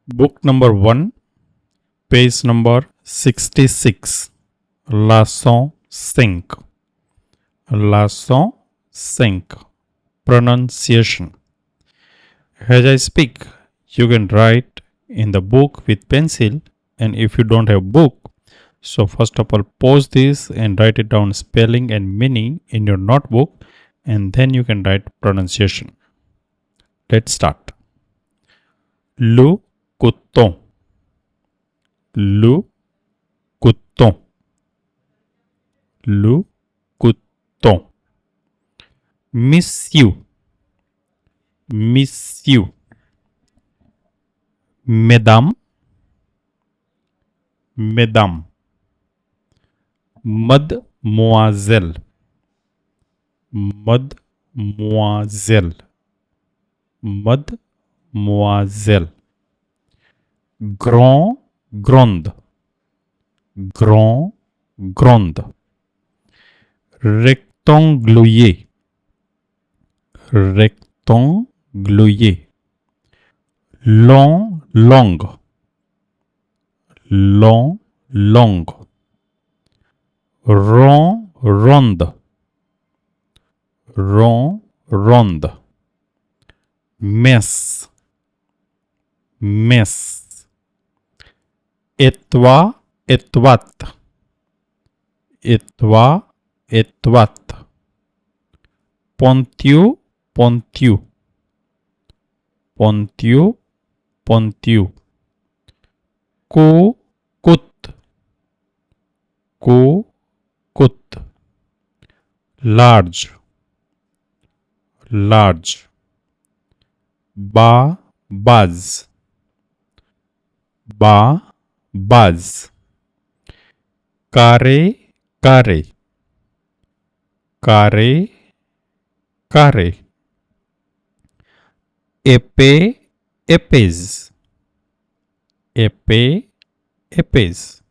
Book number 1, page number 66. LEÇON 5. LEÇON 5. Pronunciation. As I speak, you can write in the book with pencil, and if you don't have book, so first of all pause this and write it down spelling and meaning in your notebook, and then you can write pronunciation. Let's start. Le coton. Le coton. Le coton. Miss you. Miss you. Mesdames. Mesdames. Mademoiselle. Mademoiselle. Mademoiselle. Grand, grande. Grand, grande. Rectanglier. Rectanglier. Long, longue. Long, longue. Rond, ronde. Rond, ronde. Messe. Messe. Étroit, étroite. Étroit, étroite. Ponteux, ponteux. Ponteux, ponteux. Coûte. Coûte. Large. Large. Base. Base. Carré, carré. Carré, carré. Épée, épaisse. Épée, épaisse.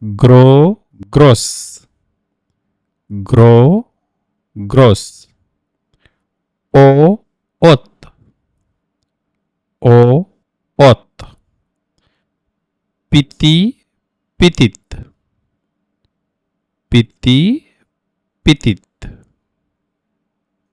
Gros, grosse. Gros, grosse. Haute. Haute. Petit, petite. Petit, petite.